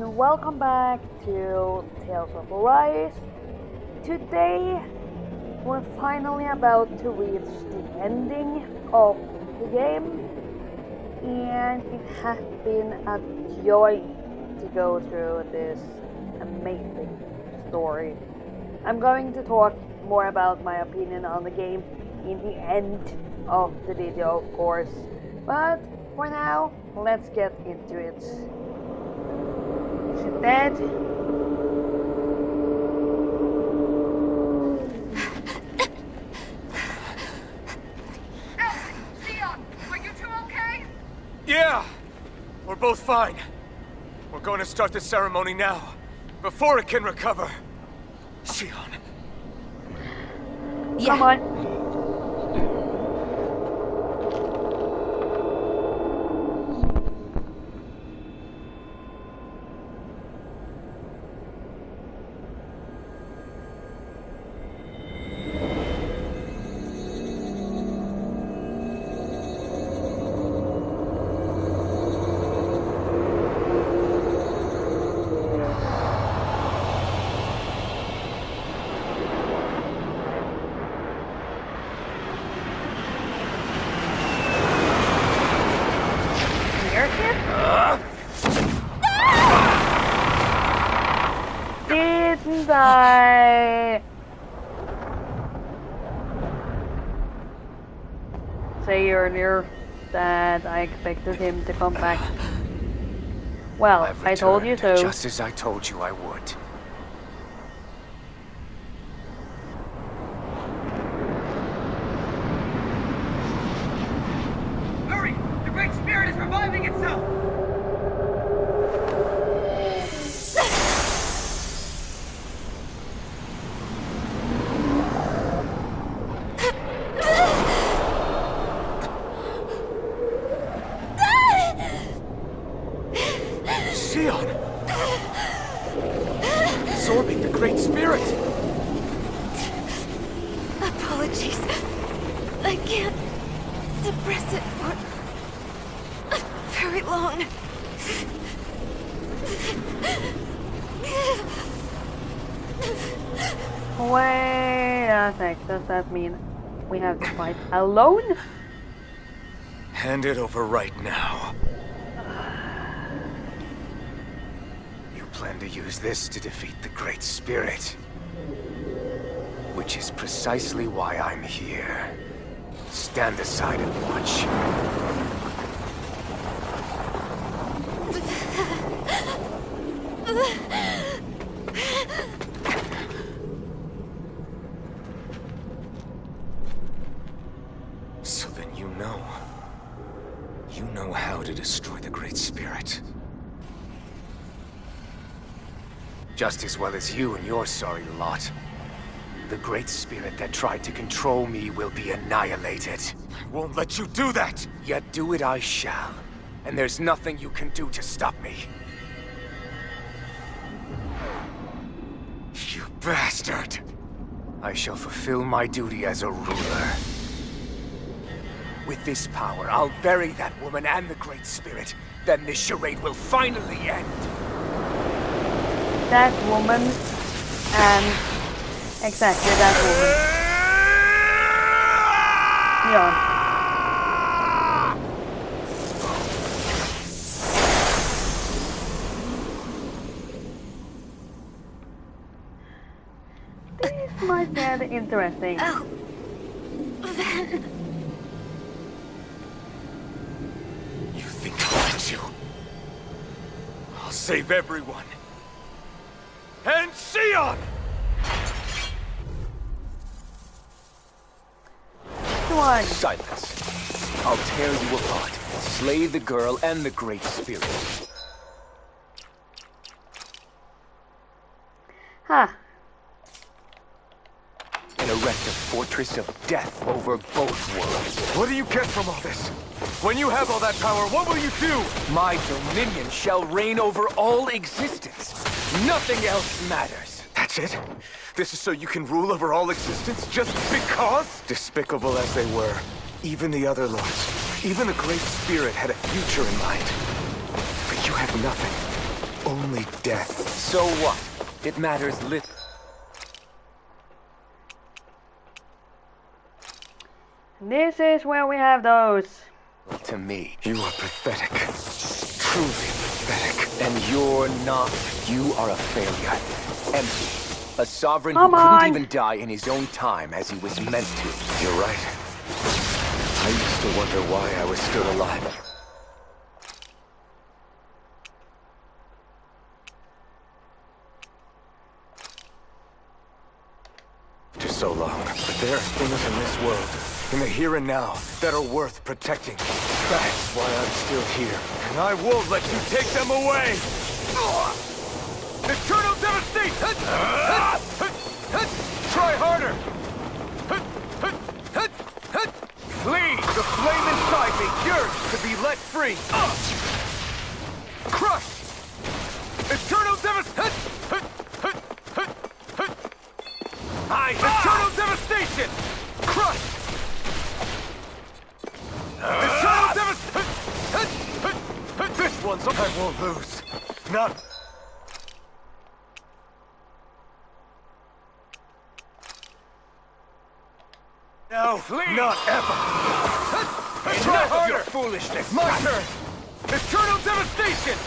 and welcome back to Tales of Arise. Today we're finally about to reach the ending of the game, and it has been a joy to go through this amazing story. I'm going to talk more about my opinion on the game in the end of the video, of course, but for now, let's get into it. Is it dead? Leon, are you two okay? Yeah! We're both fine. We're going to start the ceremony now, before it can recover. Sion. Yeah. Come on. Didn't I say earlier that I expected him to come back? Well, I told you so. Just as I told you I would. Hurry! The Great Spirit is reviving itself! Absorbing the Great Spirit! Apologies. I can't suppress it for very long. Wait a sec, does that mean we have to fight alone? Hand it over right now. Plan to use this to defeat the Great Spirit. Which is precisely why I'm here. Stand aside and watch. So then you know. You know how to destroy the Great Spirit. Just as well as you and your sorry lot. The Great Spirit that tried to control me will be annihilated. I won't let you do that! Yet do it I shall. And there's nothing you can do to stop me. You bastard! I shall fulfill my duty as a ruler. With this power, I'll bury that woman and the Great Spirit. Then this charade will finally end. That woman, and exactly that woman. Leon. This might be interesting. Oh, Ven. You think I'll let you? I'll save everyone. And Sion! Come on. Silence. I'll tear you apart. Slay the girl and the Great Spirit. Huh. And erect a fortress of death over both worlds. What do you get from all this? When you have all that power, what will you do? My dominion shall reign over all existence. Nothing else matters. That's it? This is so you can rule over all existence just because? Despicable as they were, even the other lords, even the Great Spirit had a future in mind. But you have nothing. Only death. So what? It matters little. This is where we have those. To me, you are pathetic. Truly pathetic. And you're not. You are a failure. Empty. A sovereign who couldn't even die in his own time as he was meant to. You're right. I used to wonder why I was still alive. For so long. But there are things in this world, in the here and now, that are worth protecting. That's why I'm still here. And I won't let you take them away! Eternal devastation! Try harder! Flee! The flame inside me yearns to be let free! Crush! Eternal devastation! Eternal devastation! Crush! Eternal devastation! This one's I won't lose. Not. No, flee! Not ever! Try harder! Foolishness! My turn! Eternal devastation!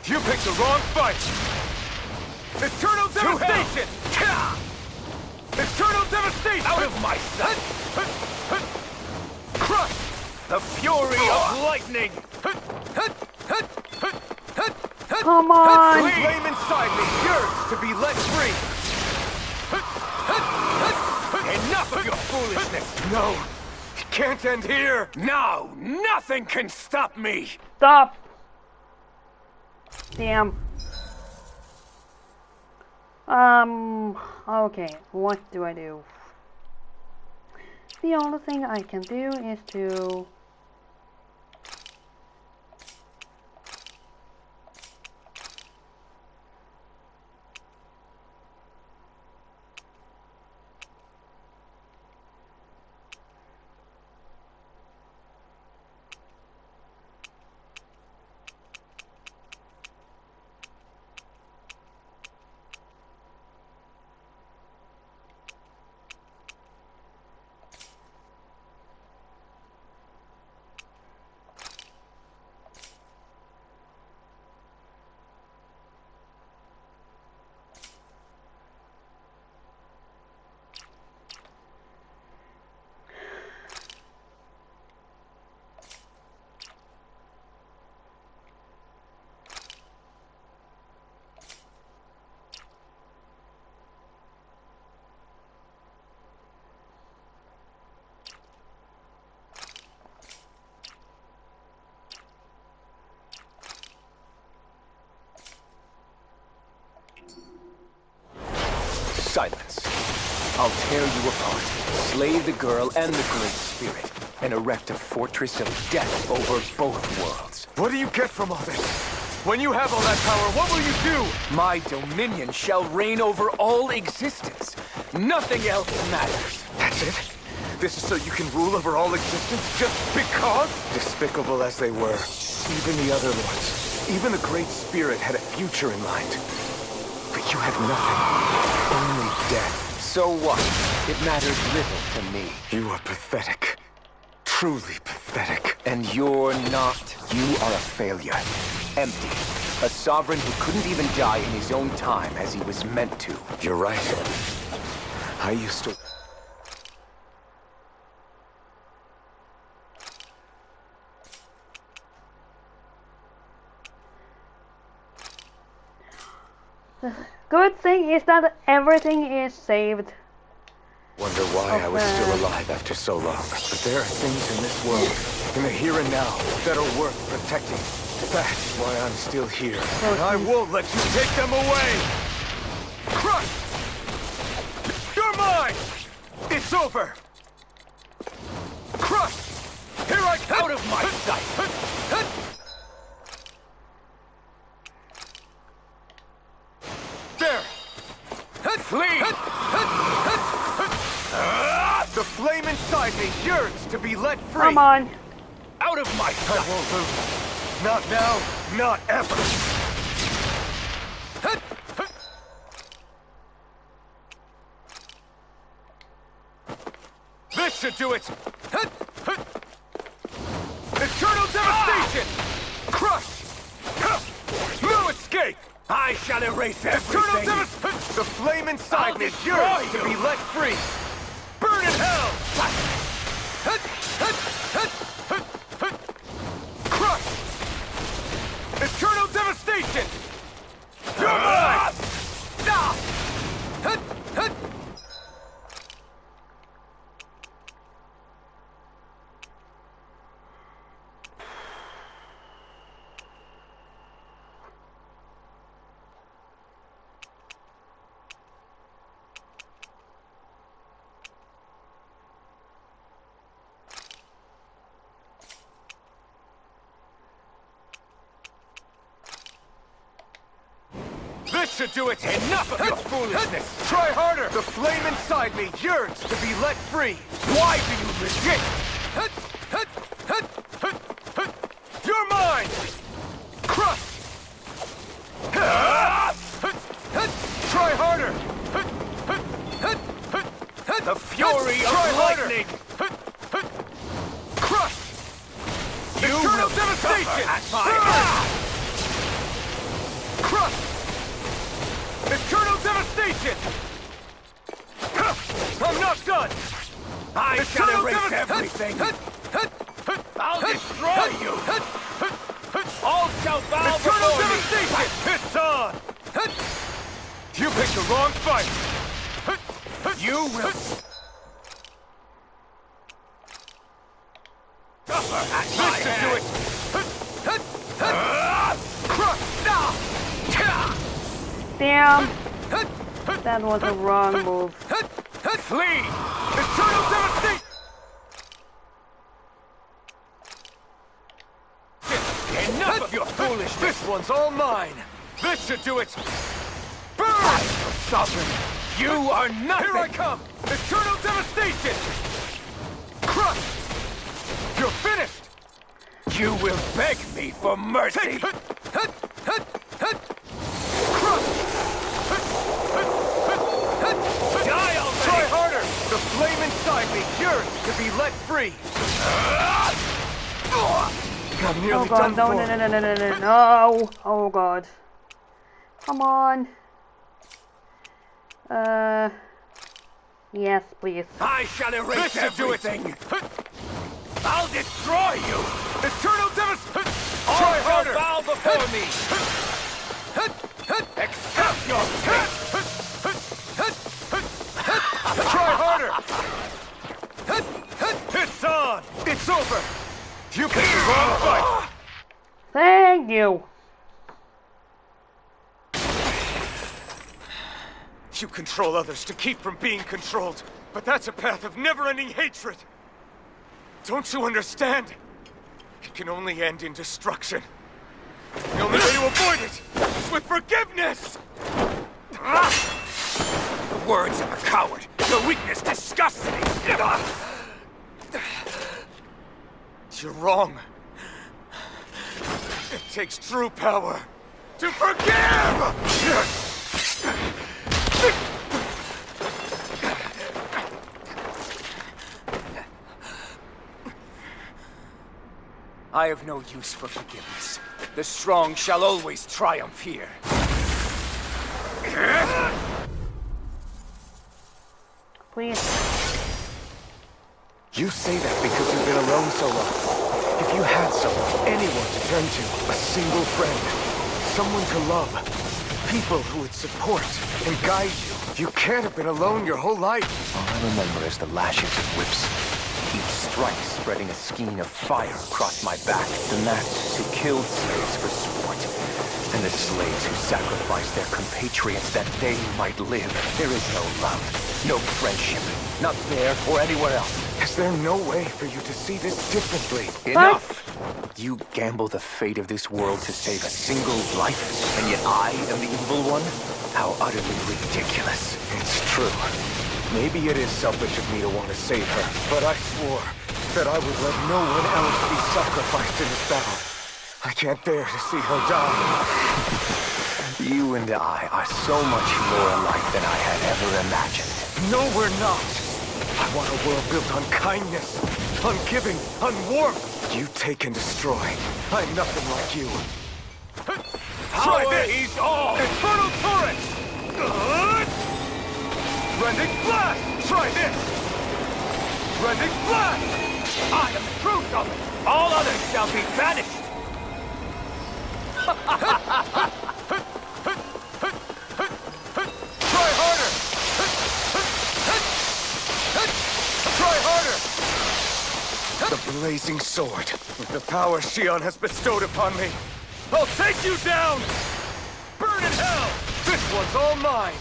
You picked the wrong fight! Eternal devastation! Eternal devastation! Out of my sight! Crush! The fury of lightning! Come on! The flame inside me yearns to be let free! Enough of your foolishness! No! It can't end here! No! Nothing can stop me! Stop! Damn. Okay, what do I do? The only thing I can do is to... Silence. I'll tear you apart, slay the girl and the Great Spirit, and erect a fortress of death over both worlds. What do you get from all this? When you have all that power, what will you do? My dominion shall reign over all existence. Nothing else matters. That's it? This is so you can rule over all existence just because? Despicable as they were, even the other lords, even the Great Spirit had a future in mind. But you have nothing. Only death. So what? It matters little to me. You are pathetic. Truly pathetic. And you're not. You are a failure. Empty. A sovereign who couldn't even die in his own time as he was meant to. You're right. I used to... The good thing is that everything is saved. Wonder why I was still alive after so long. But there are things in this world, in the here and now, that are worth protecting. That's why I'm still here. And I won't let you take them away! Crush! You're mine! It's over! Crush! Here I come! Out of my sight! There! Flee! The flame inside me yearns to be let free! Come on! Out of my sight! I won't lose. Not now, not ever! This should do it! Eternal devastation! Crush! No escape! I shall erase everything! The flame inside me is yours to be let free! Burn in hell! Crush! Eternal devastation! You're mine! This should do it! Enough of your foolishness! Try harder! The flame inside me yearns to be let free! Why do you resist? You're mine! Crush! Try harder! The fury of lightning! Crush! Eternal devastation! Crush! Eternal devastation! I'm not done! I shall erase everything! I'll destroy you! All shall bow before me! It's on! You picked the wrong fight! You will suffer at my hands! Crush! Damn! That was a wrong move. Flee! Eternal devastation! Enough of your foolishness! This one's all mine! This should do it! Burn! Sovereign! You are nothing! Here I come! Eternal devastation! Crush! You're finished! You will beg me for mercy! Die already! Try harder! The flame inside me yearns to be let free! I'm nearly Oh god, no, no! Oh god. Come on. Yes, please. I shall erase everything! I'll destroy you! Eternal devastation! Try harder! Bow before me! Accept your fate! Try harder! It's on! It's over! You picked the wrong fight! Thank you! You control others to keep from being controlled, but that's a path of never-ending hatred! Don't you understand? It can only end in destruction. The only way to avoid it is with forgiveness! The words of a coward! Your weakness disgusts me! You're wrong. It takes true power to forgive! I have no use for forgiveness. The strong shall always triumph here. Please. You say that because you've been alone so long. If you had someone, anyone to turn to, a single friend, someone to love, people who would support and guide you, you can't have been alone your whole life. All I remember is the lashes of whips. Each strike spreading a skein of fire across my back. The gnats who killed slaves for sport. And the slaves who sacrificed their compatriots that they might live. There is no love, no friendship. Not there or anywhere else. Is there no way for you to see this differently? Enough! You gamble the fate of this world to save a single life, and yet I am the evil one? How utterly ridiculous. It's true. Maybe it is selfish of me to want to save her, but I swore that I would let no one else be sacrificed in this battle. I can't bear to see her die. You and I are so much more alike than I had ever imagined. No, we're not. I want a world built on kindness, on giving, on warmth. You take and destroy. I'm nothing like you. Try this! He's all! Infernal Torrent! Rending Blast! Try this! Rending Blast! I am the true summon! All others shall be banished! Try harder! Try harder! The blazing sword, with the power Shion has bestowed upon me. I'll take you down! Burn in hell! This one's all mine!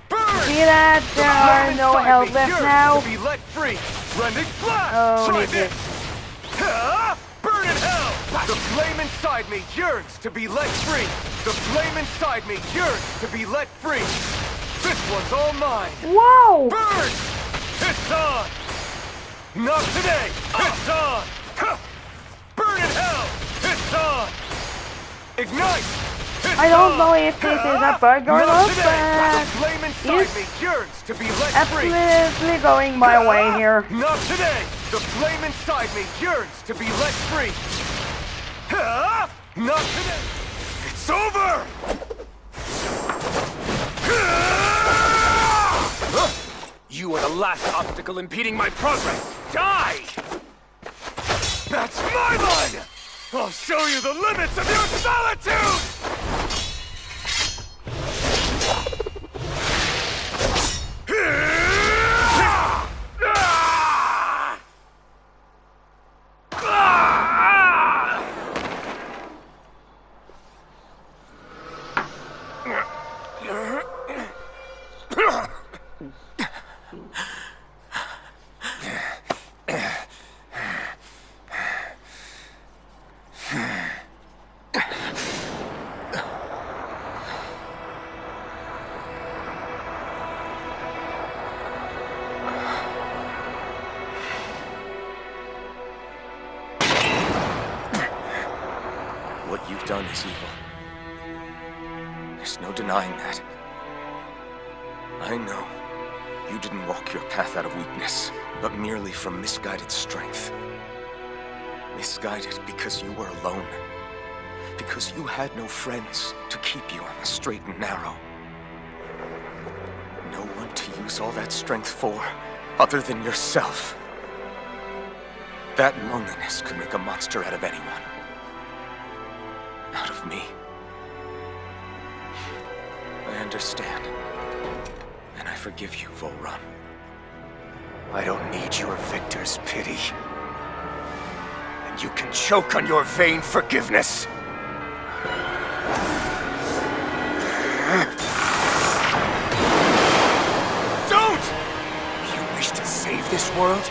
Burn! See that? There are no health left now. To be let free! Rending Blast! Oh, Try need this! Burn in hell! The flame inside me yearns to be let free! The flame inside me yearns to be let free! This one's all mine! Wow! Burn! It's on! Not today! It's on! Burn in hell! It's on! Ignite! It's I don't on! know if this is a bug or not, today! but The flame inside me yearns to be let free! absolutely going my way here. Not today! The flame inside me yearns to be let free! Not today! It's over! You are the last obstacle impeding my progress! Die! That's my line! I'll show you the limits of your solitude! What you've done is evil. There's no denying that. I know you didn't walk your path out of weakness, but merely from misguided strength. Misguided because you were alone. Because you had no friends to keep you on the straight and narrow. No one to use all that strength for, other than yourself. That loneliness could make a monster out of anyone. Out of me. I understand. And I forgive you, Volrun. I don't need your victor's pity. And you can choke on your vain forgiveness. Don't! You wish to save this world?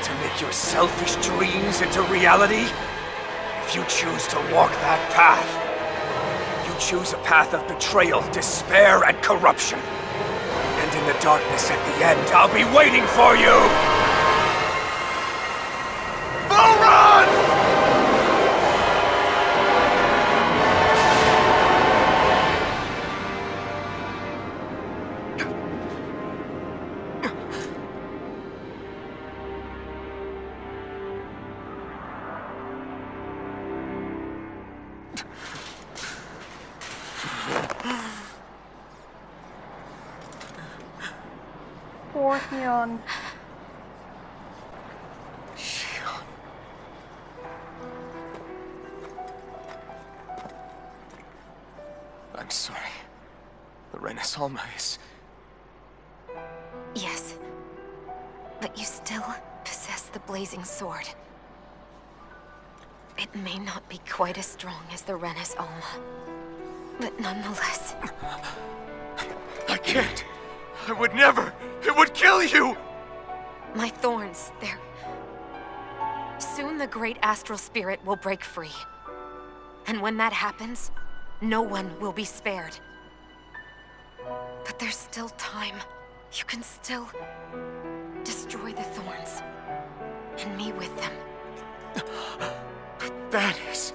To make your selfish dreams into reality? If you choose to walk that path, you choose a path of betrayal, despair, and corruption. And in the darkness at the end, I'll be waiting for you! Volrun! Poor Shion. Shion. I'm sorry. The Renaissance is... Yes. But you still possess the blazing sword. It may not be quite as strong as the Rena's Alma, but nonetheless... I can't! I would never! It would kill you! My thorns, they're... Soon the great astral spirit will break free. And when that happens, no one will be spared. But there's still time. You can still... destroy the thorns. And me with them. But that is...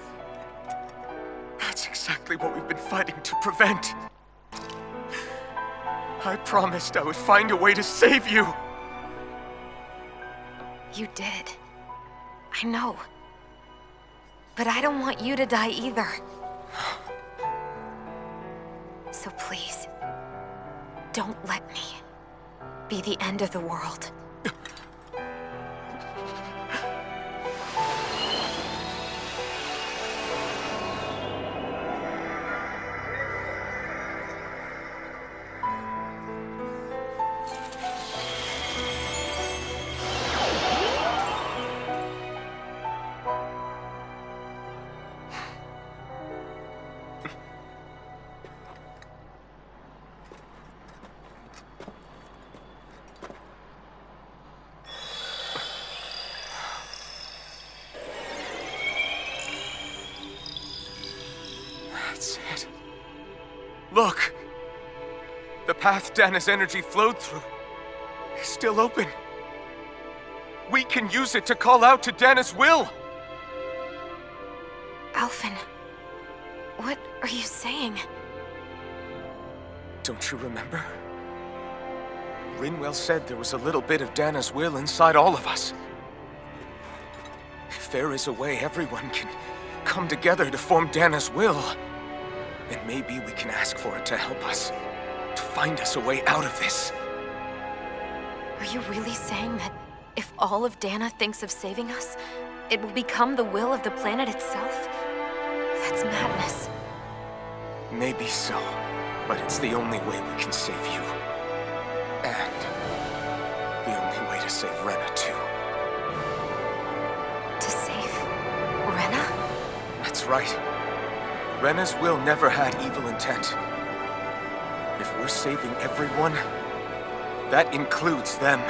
That's exactly exactly what we've been fighting to prevent. I promised I would find a way to save you. You did. I know. But I don't want you to die either. So please, don't let me be the end of the world. That's it. Look! The path Dana's energy flowed through is still open. We can use it to call out to Dana's will! Alphen, what are you saying? Don't you remember? Rinwell said there was a little bit of Dana's will inside all of us. If there is a way everyone can come together to form Dana's will, then maybe we can ask for it to help us, to find us a way out of this. Are you really saying that if all of Dana thinks of saving us, it will become the will of the planet itself? That's madness. Maybe so, but it's the only way we can save you. And the only way to save Rena, too. To save Rena? That's right. Rena's will never had evil intent. If we're saving everyone, that includes them.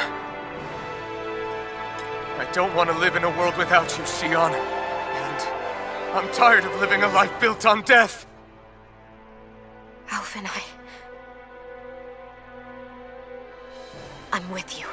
I don't want to live in a world without you, Sion. And I'm tired of living a life built on death. Alphen, I'm with you.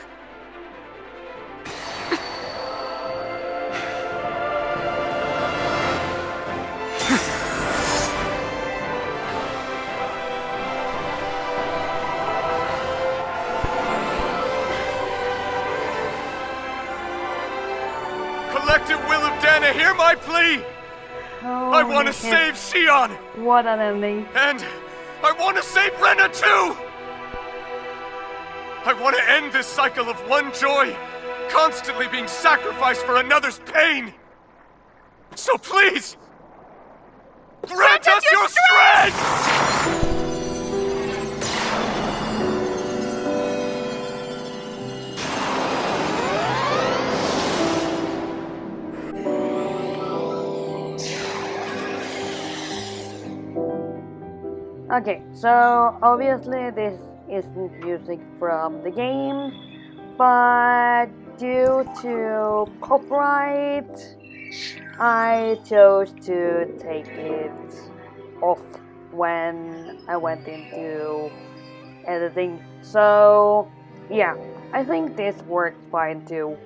Collective will of Dana, hear my plea! I want to save Sion! What an ending. And I want to save Rena too! I want to end this cycle of one joy, constantly being sacrificed for another's pain! So please, grant us your strength! Okay, so obviously this isn't music from the game, but due to copyright, I chose to take it off when I went into editing. So yeah, I think this works fine too.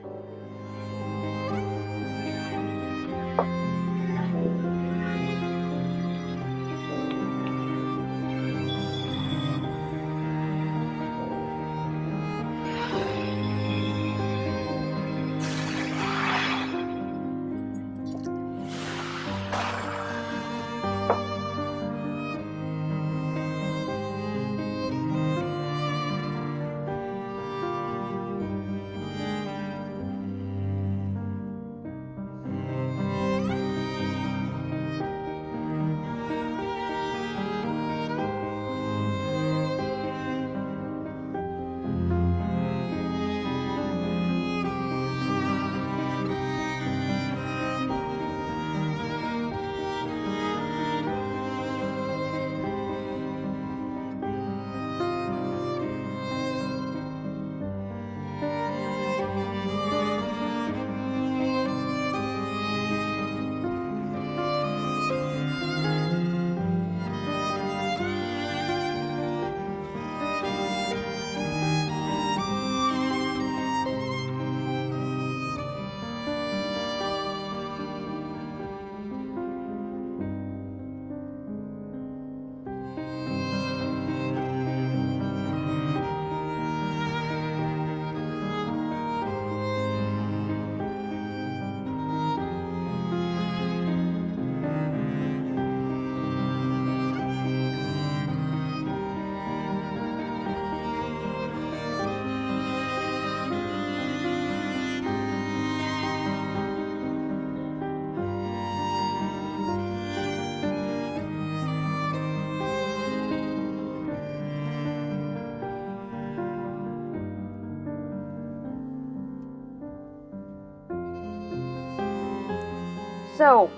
So,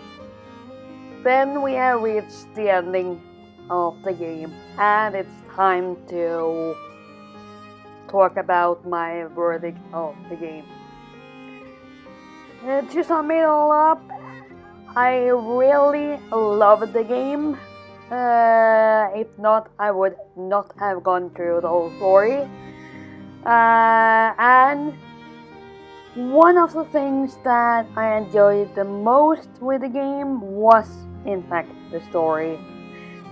then we have reached the ending of the game, and it's time to talk about my verdict of the game. To sum it all up, I really loved the game. If not, I would not have gone through the whole story. And one of the things that I enjoyed the most with the game was, in fact, the story.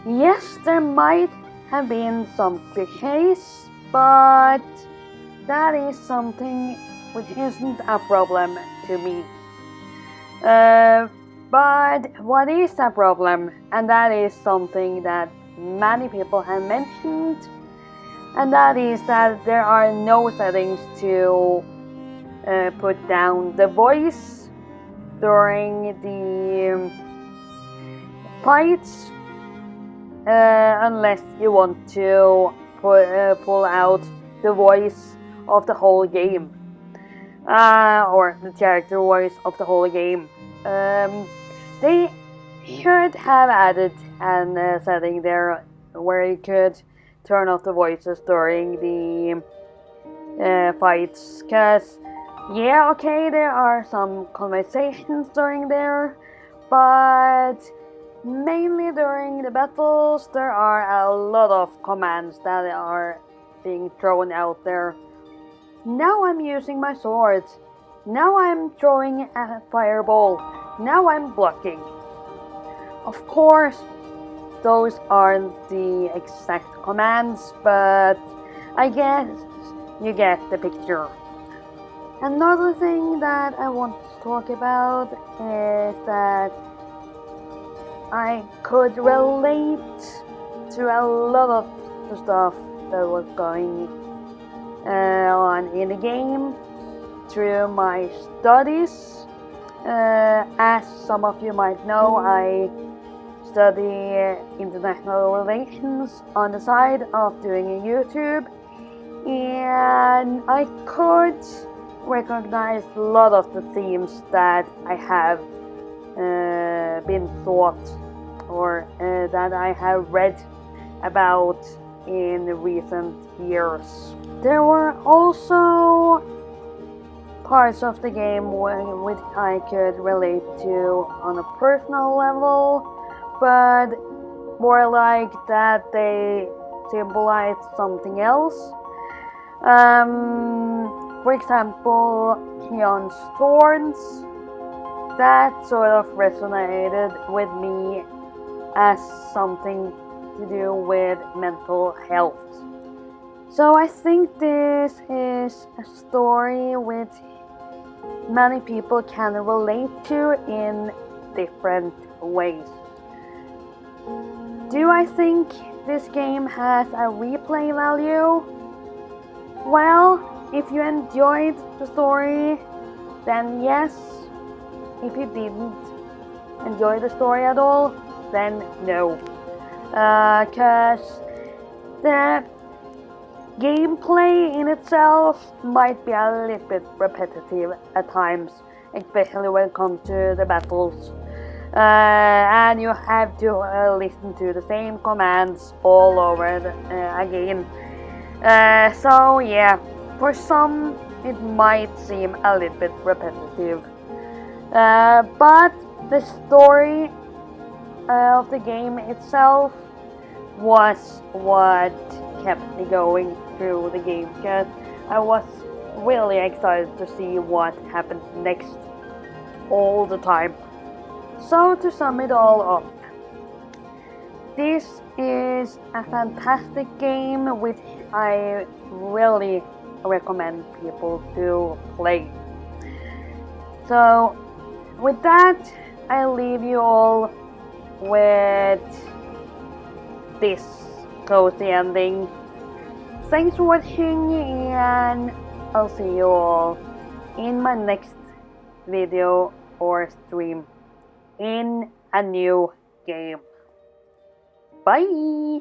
Yes, there might have been some cliches, but that is something which isn't a problem to me. But what is a problem, and that is something that many people have mentioned, and that is that there are no settings to put down the voice during the fights, unless you want to pull out the voice of the whole game, or the character voice of the whole game. They should have added a setting there where you could turn off the voices during the fights, cause yeah, okay, there are some conversations during there, but mainly during the battles there are a lot of commands that are being thrown out there. Now I'm using my sword. Now I'm throwing a fireball. Now I'm blocking. Of course, those aren't the exact commands, but I guess you get the picture. Another thing that I want to talk about is that I could relate to a lot of the stuff that was going on in the game through my studies. As some of you might know, I study international relations on the side of doing a YouTube, and I could recognize a lot of the themes that I have been taught or that I have read about in recent years. There were also parts of the game which I could relate to on a personal level, but more like that they symbolize something else. For example, Keon's Thorns, that sort of resonated with me as something to do with mental health. So I think this is a story which many people can relate to in different ways. Do I think this game has a replay value? Well, if you enjoyed the story, then yes. If you didn't enjoy the story at all, then no. Cause the gameplay in itself might be a little bit repetitive at times, especially when it comes to the battles. And you have to listen to the same commands all over again. So yeah, for some it might seem a little bit repetitive. But the story of the game itself was what kept me going through the game, because I was really excited to see what happened next all the time. So to sum it all up, this is a fantastic game which I really recommend people to play. So with that, I leave you all with this cozy ending. Thanks for watching, and I'll see you all in my next video or stream in a new game. Bye!